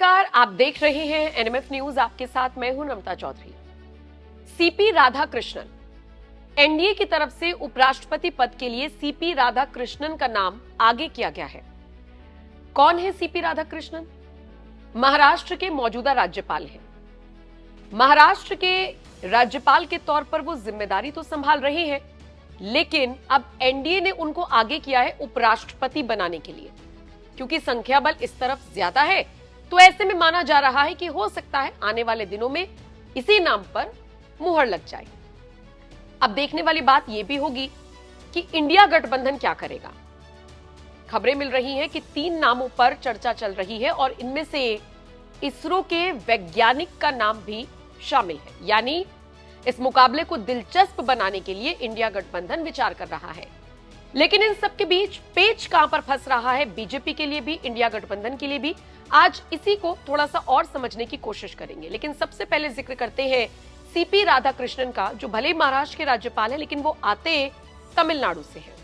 नमस्कार, आप देख रहे हैं एनएमएफ न्यूज। आपके साथ मैं हूं नम्रता चौधरी। सीपी राधाकृष्णन, एनडीए की तरफ से उपराष्ट्रपति पद के लिए सीपी राधाकृष्णन का नाम आगे किया गया है। कौन है सीपी राधाकृष्णन? महाराष्ट्र के मौजूदा राज्यपाल हैं। महाराष्ट्र के राज्यपाल के तौर पर वो जिम्मेदारी तो संभाल रहे हैं, लेकिन अब एनडीए ने उनको आगे किया है उपराष्ट्रपति बनाने के लिए, क्योंकि संख्या बल इस तरफ ज्यादा है। तो ऐसे में माना जा रहा है कि हो सकता है आने वाले दिनों में इसी नाम पर मुहर लग जाए। अब देखने वाली बात यह भी होगी कि इंडिया गठबंधन क्या करेगा। खबरें मिल रही हैं कि 3 नामों पर चर्चा चल रही है और इनमें से इसरो के वैज्ञानिक का नाम भी शामिल है। यानी इस मुकाबले को दिलचस्प बनाने के लिए इंडिया गठबंधन विचार कर रहा है। लेकिन इन सब के बीच पेच कहां पर फंस रहा है, बीजेपी के लिए भी, इंडिया गठबंधन के लिए भी, आज इसी को थोड़ा सा और समझने की कोशिश करेंगे। लेकिन सबसे पहले जिक्र करते हैं सीपी राधाकृष्णन का, जो भले ही महाराष्ट्र के राज्यपाल है, लेकिन वो आते तमिलनाडु से हैं।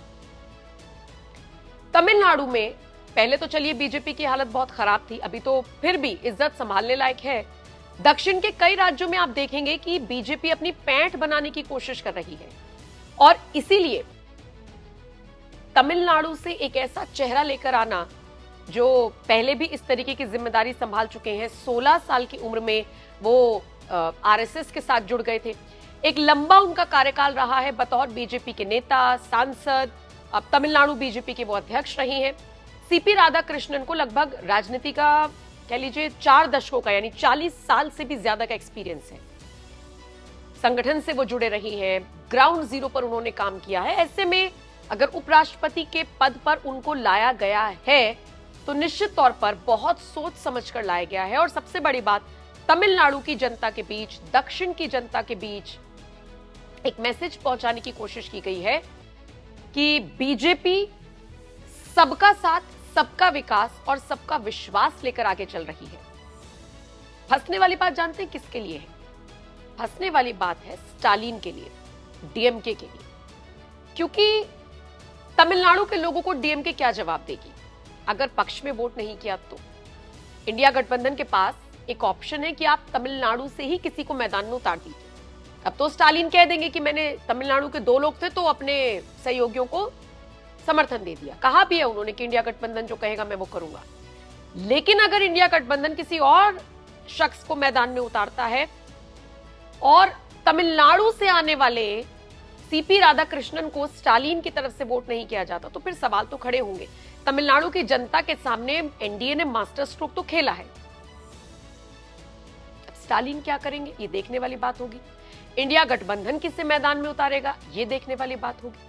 तमिलनाडु में पहले तो चलिए बीजेपी की हालत बहुत खराब थी, अभी तो फिर भी इज्जत संभालने लायक है। दक्षिण के कई राज्यों में आप देखेंगे कि बीजेपी अपनी पैंठ बनाने की कोशिश कर रही है और इसीलिए तमिलनाडु से एक ऐसा चेहरा लेकर आना जो पहले भी इस तरीके की जिम्मेदारी संभाल चुके हैं। 16 साल की उम्र में वो आरएसएस के साथ जुड़ गए थे। एक लंबा उनका कार्यकाल रहा है बतौर बीजेपी के नेता, सांसद। अब तमिलनाडु बीजेपी के वो अध्यक्ष रहे हैं। सीपी राधाकृष्णन को लगभग राजनीति का कह लीजिए 4 दशकों का, यानी 40 साल से भी ज्यादा का एक्सपीरियंस है। संगठन से वो जुड़े रही हैं, ग्राउंड जीरो पर उन्होंने काम किया है। ऐसे में अगर उपराष्ट्रपति के पद पर उनको लाया गया है तो निश्चित तौर पर बहुत सोच समझकर लाया गया है। और सबसे बड़ी बात, तमिलनाडु की जनता के बीच, दक्षिण की जनता के बीच एक मैसेज पहुंचाने की कोशिश की गई है कि बीजेपी सबका साथ, सबका विकास और सबका विश्वास लेकर आगे चल रही है। फंसने वाली बात जानते हैं किसके लिए है? फंसने वाली बात है स्टालिन के लिए, डीएमके के लिए। क्योंकि तमिलनाडु के लोगों को डीएमके क्या जवाब देगी अगर पक्ष में वोट नहीं किया तो? इंडिया गठबंधन के पास एक ऑप्शन है कि आप तमिलनाडु से ही किसी को मैदान में उतार दीजिए। अब तो स्टालिन कह देंगे कि मैंने तमिलनाडु के 2 लोग थे तो अपने सहयोगियों को समर्थन दे दिया। कहा भी है उन्होंने कि इंडिया गठबंधन जो कहेगा मैं वो करूंगा। लेकिन अगर इंडिया गठबंधन किसी और शख्स को मैदान में उतारता है और तमिलनाडु से आने वाले सीपी राधाकृष्णन को स्टालिन की तरफ से वोट नहीं किया जाता तो फिर सवाल तो खड़े होंगे। तमिलनाडु की जनता के सामने एनडीए ने मास्टर स्ट्रोक तो खेला है। अब स्टालिन क्या करेंगे ये देखने वाली बात होगी। इंडिया गठबंधन किसे मैदान में उतारेगा ये देखने वाली बात होगी।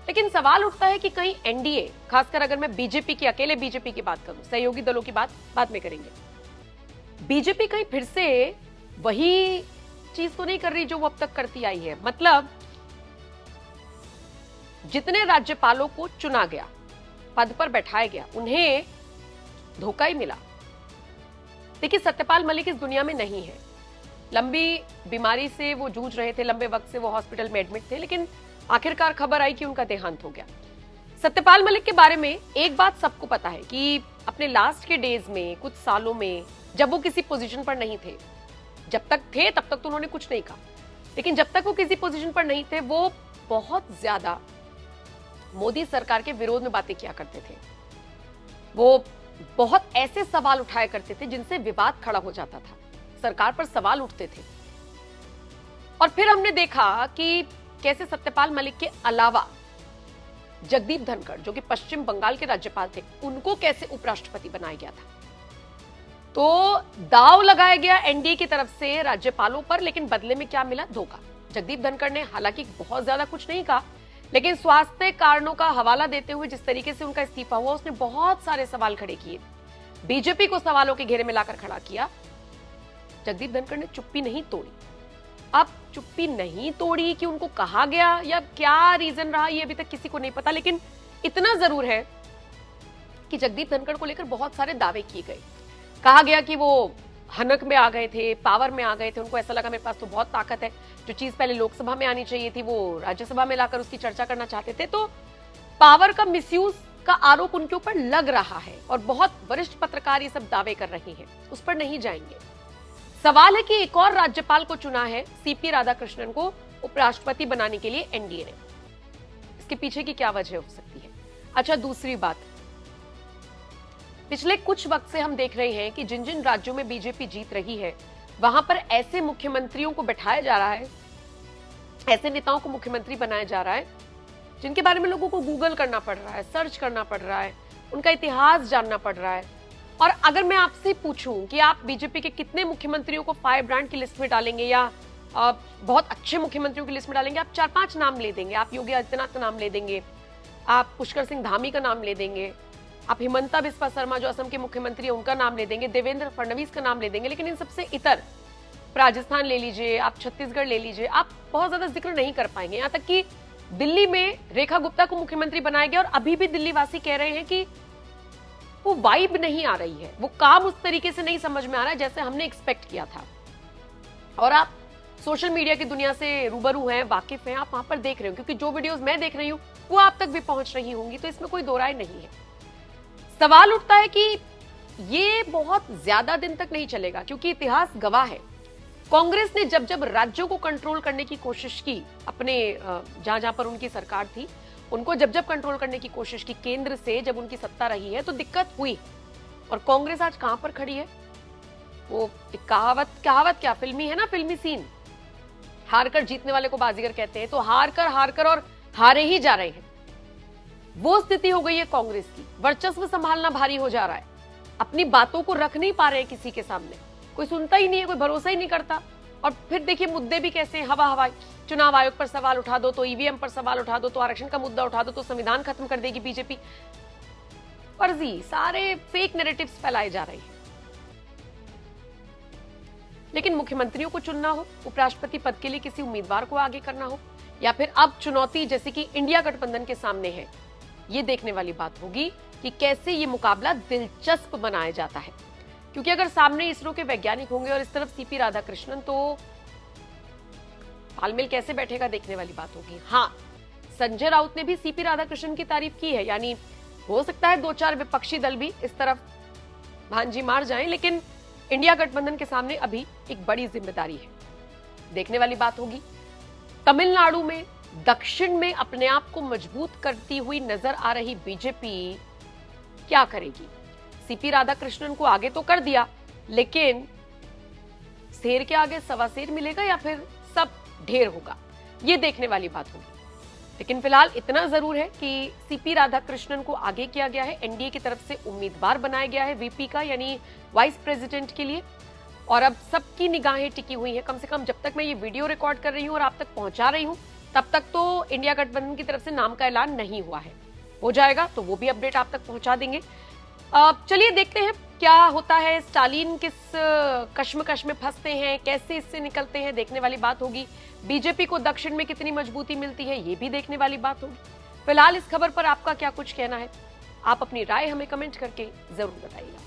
लेकिन सवाल उठता है कि कहीं एनडीए, खासकर अगर मैं बीजेपी की, अकेले बीजेपी की बात करूं, सहयोगी दलों की बात बाद में करेंगे, बीजेपी कहीं फिर से वही चीज तो नहीं कर रही जो वो अब तक करती आई है। मतलब जितने राज्यपालों को चुना गया, पद पर बैठाया गया, उन्हें धोखा ही मिला। देखिए, सत्यपाल मलिक इस दुनिया में नहीं है। लंबी बीमारी से वो जूझ रहे थे, लंबे वक्त से वो हॉस्पिटल में एडमिट थे, लेकिन आखिरकार खबर आई कि उनका देहांत हो गया। सत्यपाल मलिक के बारे में एक बात सबको पता है कि अपने लास्ट के डेज में, कुछ सालों में, जब वो किसी पोजीशन पर नहीं थे, जब तक थे तब तक तो उन्होंने कुछ नहीं कहा, लेकिन जब तक वो किसी पोजीशन पर नहीं थे वो बहुत ज्यादा मोदी सरकार के विरोध में बातें किया करते थे। वो बहुत ऐसे सवाल उठाया करते थे जिनसे विवाद खड़ा हो जाता था, सरकार पर सवाल उठते थे। और फिर हमने देखा कि कैसे सत्यपाल मलिक के अलावा जगदीप धनखड़, जो कि पश्चिम बंगाल के राज्यपाल थे, उनको कैसे उपराष्ट्रपति बनाया गया था। तो दाव लगाया गया एनडीए की तरफ से राज्यपालों पर, लेकिन बदले में क्या मिला? धोखा। जगदीप धनखड़ ने हालांकि बहुत ज्यादा कुछ नहीं कहा, लेकिन स्वास्थ्य कारणों का हवाला देते हुए जिस तरीके से उनका इस्तीफा हुआ, उसने बहुत सारे सवाल खड़े किए, बीजेपी को सवालों के घेरे में लाकर खड़ा किया। जगदीप धनखड़ ने चुप्पी नहीं तोड़ी। अब चुप्पी नहीं तोड़ी कि उनको कहा गया या क्या रीजन रहा ये अभी तक किसी को नहीं पता, लेकिन इतना जरूर है कि जगदीप धनखड़ को लेकर बहुत सारे दावे किए गए। कहा गया कि वो हनक में आ गए थे, पावर में आ गए थे, उनको ऐसा लगा मेरे पास तो बहुत ताकत है, जो चीज पहले लोकसभा में आनी चाहिए थी वो राज्यसभा में लाकर उसकी चर्चा करना चाहते थे। तो पावर का मिसयूज का आरोप उनके ऊपर लग रहा है और बहुत वरिष्ठ पत्रकार ये सब दावे कर रहे हैं, उस पर नहीं जाएंगे। सवाल है कि एक और राज्यपाल को चुना है सीपी राधाकृष्णन को उपराष्ट्रपति बनाने के लिए एनडीए ने। इसके पीछे की क्या वजह हो सकती है? अच्छा, दूसरी बात, पिछले कुछ वक्त से हम देख रहे हैं कि जिन जिन राज्यों में बीजेपी जीत रही है वहां पर ऐसे मुख्यमंत्रियों को बैठाया जा रहा है, ऐसे नेताओं को मुख्यमंत्री बनाया जा रहा है जिनके बारे में लोगों को गूगल करना पड़ रहा है, सर्च करना पड़ रहा है, उनका इतिहास जानना पड़ रहा है। और अगर मैं आपसे पूछूं कि आप बीजेपी के कितने मुख्यमंत्रियों को फायर ब्रांड की लिस्ट में डालेंगे या बहुत अच्छे मुख्यमंत्रियों की लिस्ट में डालेंगे, आप 4-5 नाम ले देंगे। आप योगी आदित्यनाथ का नाम ले देंगे, आप पुष्कर सिंह धामी का नाम ले देंगे, आप हिमंता बिस्वा शर्मा जो असम के मुख्यमंत्री है उनका नाम ले देंगे, देवेंद्र फडणवीस का नाम ले देंगे। लेकिन इन सबसे इतर, राजस्थान ले लीजिए, आप छत्तीसगढ़ ले लीजिए, आप बहुत ज्यादा जिक्र नहीं कर पाएंगे। यहाँ तक कि दिल्ली में रेखा गुप्ता को मुख्यमंत्री बनाया गया और अभी भी दिल्ली वासी कह रहे हैं कि वो वाइब नहीं आ रही है, वो काम उस तरीके से नहीं समझ में आ रहा है जैसे हमने एक्सपेक्ट किया था। और आप सोशल मीडिया की दुनिया से रूबरू हैं, वाकिफ हैं, आप वहां पर देख रहे हो, क्योंकि जो वीडियोस मैं देख रही हूं वो आप तक भी पहुंच रही होंगी, तो इसमें कोई दो राय नहीं है। सवाल उठता है कि ये बहुत ज्यादा दिन तक नहीं चलेगा, क्योंकि इतिहास गवाह है, कांग्रेस ने जब जब राज्यों को कंट्रोल करने की कोशिश की, अपने जहां जहां पर उनकी सरकार थी उनको जब जब कंट्रोल करने की कोशिश की केंद्र से, जब उनकी सत्ता रही है तो दिक्कत हुई। और कांग्रेस आज कहां पर खड़ी है? वो कहावत क्या फिल्मी है ना, फिल्मी सीन, हार कर जीतने वाले को बाजीगर कहते हैं, तो हार कर और हारे ही जा रहे हैं। वो स्थिति हो गई है कांग्रेस की, वर्चस्व संभालना भारी हो जा रहा है, अपनी बातों को रख नहीं पा रहे हैं किसी के सामने, कोई सुनता ही नहीं है, कोई भरोसा ही नहीं करता। और फिर देखिए मुद्दे भी कैसे हैं, हवा चुनाव आयोग पर सवाल उठा दो तो ईवीएम पर सवाल उठा दो, तो आरक्षण का मुद्दा उठा दो तो संविधान खत्म कर देगी बीजेपी। फर्जी सारे फेक नैरेटिव्स फैलाए जा रहे हैं। लेकिन मुख्यमंत्रियों को चुनना हो, उपराष्ट्रपति पद के लिए किसी उम्मीदवार को आगे करना हो, या फिर अब चुनौती जैसे कि इंडिया गठबंधन के सामने है, ये देखने वाली बात होगी कि कैसे ये मुकाबला दिलचस्प बनाया जाता है। क्योंकि अगर सामने इसरो के वैज्ञानिक होंगे और इस तरफ सीपी राधाकृष्णन, तो तालमेल कैसे बैठेगा देखने वाली बात होगी। हाँ, संजय राउत ने भी सीपी राधाकृष्णन की तारीफ की है, यानी हो सकता है 2-4 विपक्षी दल भी इस तरफ भांजी मार जाएं, लेकिन इंडिया गठबंधन के सामने अभी एक बड़ी जिम्मेदारी है, देखने वाली बात होगी। तमिलनाडु में, दक्षिण में अपने आप को मजबूत करती हुई नजर आ रही बीजेपी क्या करेगी? सीपी राधाकृष्णन को आगे तो कर दिया, लेकिन शेर के आगे सवा शेर मिलेगा या फिर सब ढेर होगा, ये देखने वाली बात होगी। लेकिन फिलहाल इतना जरूर है कि सीपी राधाकृष्णन को आगे किया गया है, एनडीए की तरफ से उम्मीदवार बनाया गया है वीपी का, यानी वाइस प्रेसिडेंट के लिए। और अब सबकी निगाहें टिकी हुई हैं, कम से कम जब तक मैं ये वीडियो रिकॉर्ड कर रही हूं और आप तक पहुंचा रही हूं, तब तक तो इंडिया गठबंधन की तरफ से नाम का ऐलान नहीं हुआ है। हो जाएगा तो वो भी अपडेट आप तक पहुंचा देंगे। चलिए देखते हैं क्या होता है, स्टालिन किस कश्मकश में फंसते हैं, कैसे इससे निकलते हैं, देखने वाली बात होगी। बीजेपी को दक्षिण में कितनी मजबूती मिलती है, ये भी देखने वाली बात होगी। फिलहाल इस खबर पर आपका क्या कुछ कहना है, आप अपनी राय हमें कमेंट करके जरूर बताइएगा।